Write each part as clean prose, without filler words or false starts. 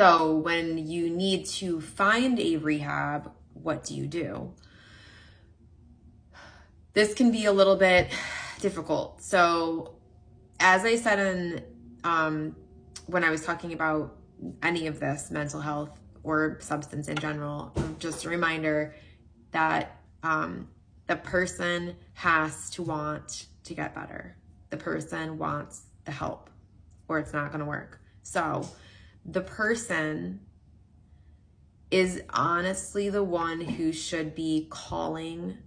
So when you need to find a rehab, what do you do? This can be a little bit difficult. So as I said when I was talking about any of this, mental health or substance in general, just a reminder that the person has to want to get better. The person wants the help, or it's not going to work. So the person is honestly the one who should be calling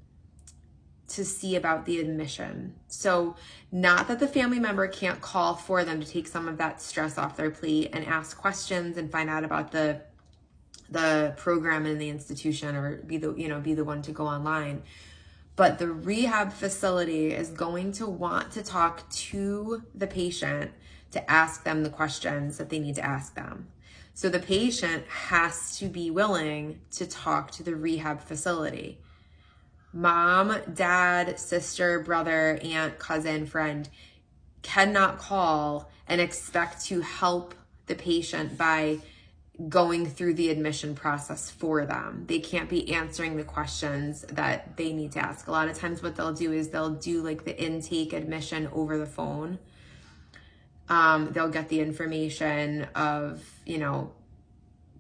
to see about the admission. So not that the family member can't call for them to take some of that stress off their plate and ask questions and find out about the program in the institution, or be the one to go online. But the rehab facility is going to want to talk to the patient to ask them the questions that they need to ask them. So the patient has to be willing to talk to the rehab facility. Mom, dad, sister, brother, aunt, cousin, friend cannot call and expect to help the patient by going through the admission process for them. They can't be answering the questions that they need to ask. A lot of times what they'll do is they'll do like the intake admission over the phone. They'll get the information of,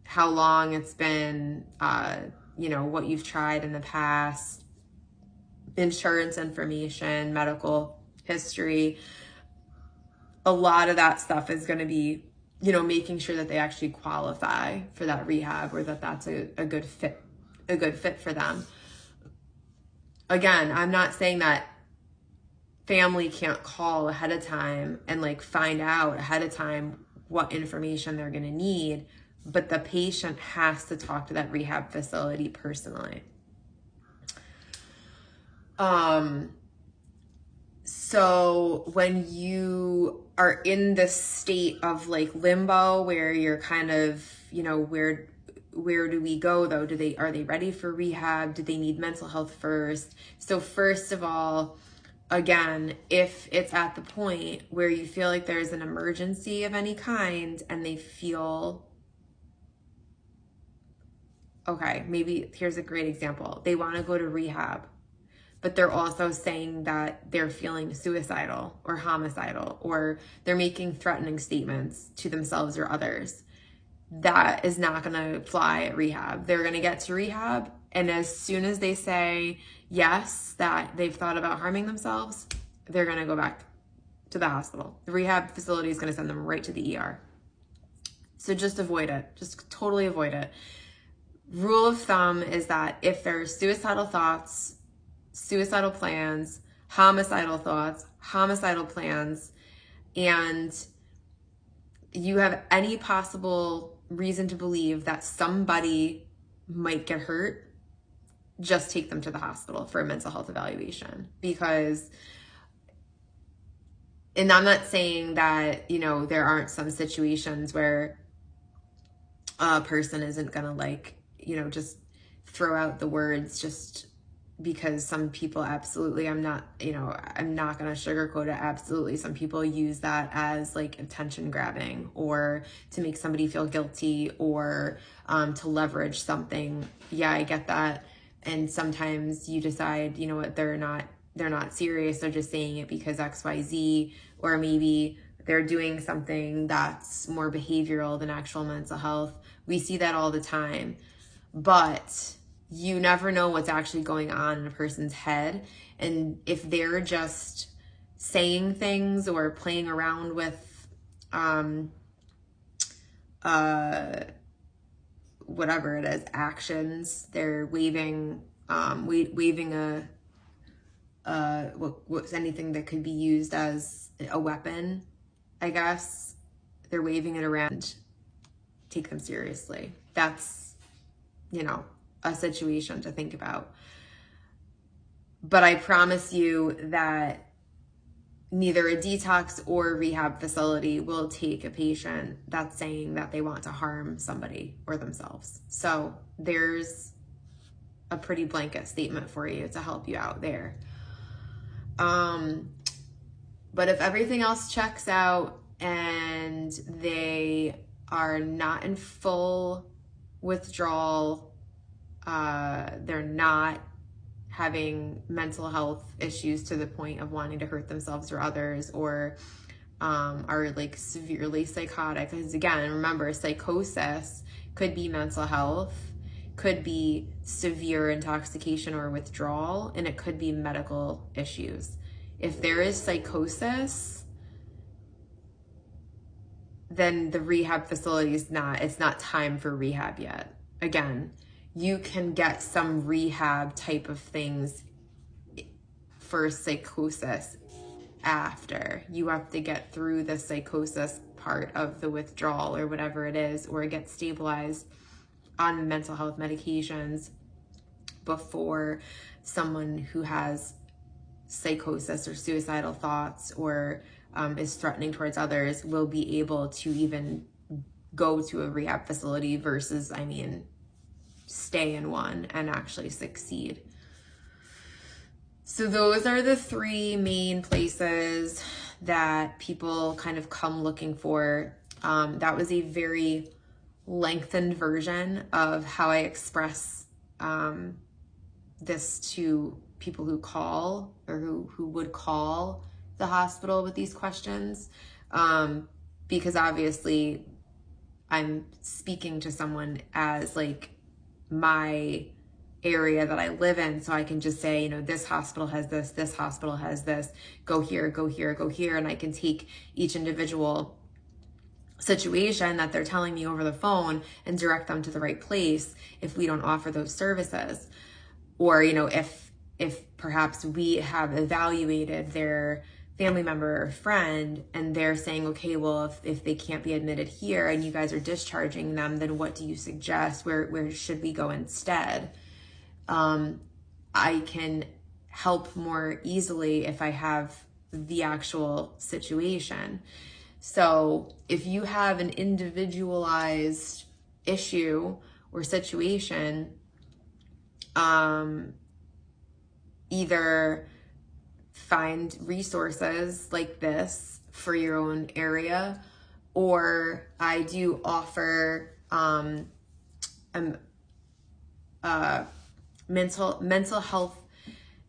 how long it's been, what you've tried in the past, insurance information, medical history. A lot of that stuff is going to be, making sure that they actually qualify for that rehab, or that that's a good fit for them. Again, I'm not saying that family can't call ahead of time and find out ahead of time what information they're going to need, but the patient has to talk to that rehab facility personally. So when you are in this state of limbo where you're kind of, where do we go though? Are they ready for rehab? Do they need mental health first? So first of all, again, if it's at the point where you feel like there's an emergency of any kind and they feel, okay, maybe here's a great example. They want to go to rehab, but they're also saying that they're feeling suicidal or homicidal, or they're making threatening statements to themselves or others. That is not going to fly at rehab. They're going to get to rehab, and as soon as they say yes, that they've thought about harming themselves, they're going to go back to the hospital. The rehab facility is going to send them right to the ER. So just avoid it. Just totally avoid it. Rule of thumb is that if there's suicidal thoughts, suicidal plans, homicidal thoughts, homicidal plans, and you have any possible reason to believe that somebody might get hurt, just take them to the hospital for a mental health evaluation. Because, and I'm not saying that, there aren't some situations where a person isn't gonna just throw out the words just because some people absolutely, I'm not going to sugarcoat it. Absolutely. Some people use that as attention grabbing, or to make somebody feel guilty, or to leverage something. Yeah, I get that. And sometimes you decide, what, they're not serious. They're just saying it because XYZ, or maybe they're doing something that's more behavioral than actual mental health. We see that all the time, but you never know what's actually going on in a person's head. And if they're just saying things or playing around with whatever it is, actions, they're waving what's anything that could be used as a weapon, I guess. They're waving it around. Take them seriously. That's, a situation to think about. But I promise you that neither a detox or a rehab facility will take a patient that's saying that they want to harm somebody or themselves. So there's a pretty blanket statement for you to help you out there. But if everything else checks out and they are not in full withdrawal, they're not having mental health issues to the point of wanting to hurt themselves or others, or are like severely psychotic. Because again, remember, psychosis could be mental health, could be severe intoxication or withdrawal, and it could be medical issues. If there is psychosis, then the rehab facility is it's not time for rehab yet. Again, you can get some rehab type of things for psychosis after. You have to get through the psychosis part of the withdrawal or whatever it is, or get stabilized on mental health medications before someone who has psychosis or suicidal thoughts or is threatening towards others will be able to even go to a rehab facility versus, I mean, stay in one and actually succeed. So those are the three main places that people kind of come looking for. That was a very lengthened version of how I express this to people who call or who would call the hospital with these questions, because obviously I'm speaking to someone as like my area that I live in, so I can just say, you know, this hospital has this hospital has this, go here, go here, go here, and I can take each individual situation that they're telling me over the phone and direct them to the right place if we don't offer those services. Or, you know, if perhaps we have evaluated their family member or friend and they're saying, okay, well, if they can't be admitted here and you guys are discharging them, then what do you suggest? Where should we go instead? I can help more easily if I have the actual situation. So if you have an individualized issue or situation, either find resources like this for your own area, or I do offer mental health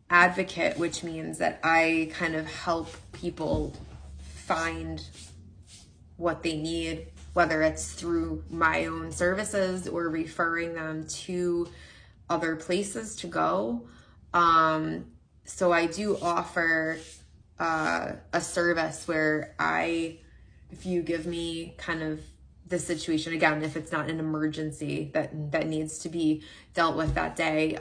advocate, which means that I kind of help people find what they need, whether it's through my own services or referring them to other places to go. So I do offer a service where if you give me kind of the situation, again, if it's not an emergency that needs to be dealt with that day,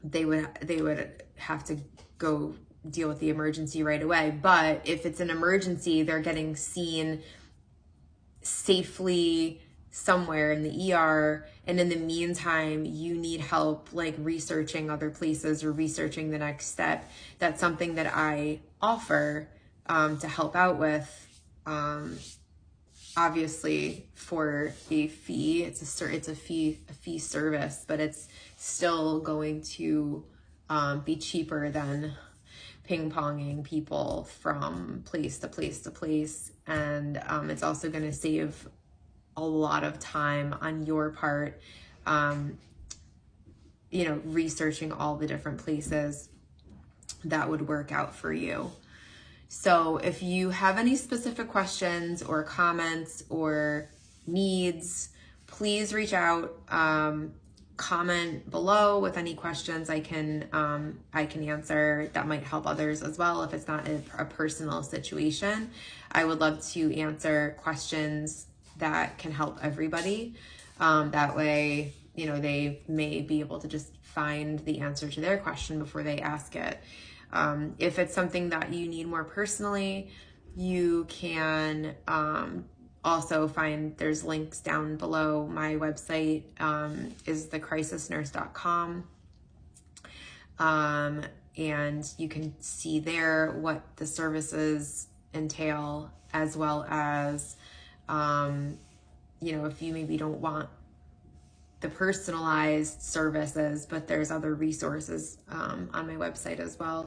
they would have to go deal with the emergency right away. But if it's an emergency, they're getting seen safely somewhere in the ER, and in the meantime you need help like researching other places or researching the next step. That's something that I offer to help out with, obviously for a fee. It's a fee service, but it's still going to be cheaper than ping-ponging people from place to place to place. And it's also going to save a lot of time on your part, you know, researching all the different places that would work out for you. So if you have any specific questions or comments or needs, please reach out, comment below with any questions I can answer that might help others as well. If it's not a personal situation, I would love to answer questions that can help everybody. That way, you know, they may be able to just find the answer to their question before they ask it. If it's something that you need more personally, you can also find, there's links down below. My website is thecrisisnurse.com. And you can see there what the services entail, as well as, you know, if you maybe don't want the personalized services, but there's other resources on my website as well.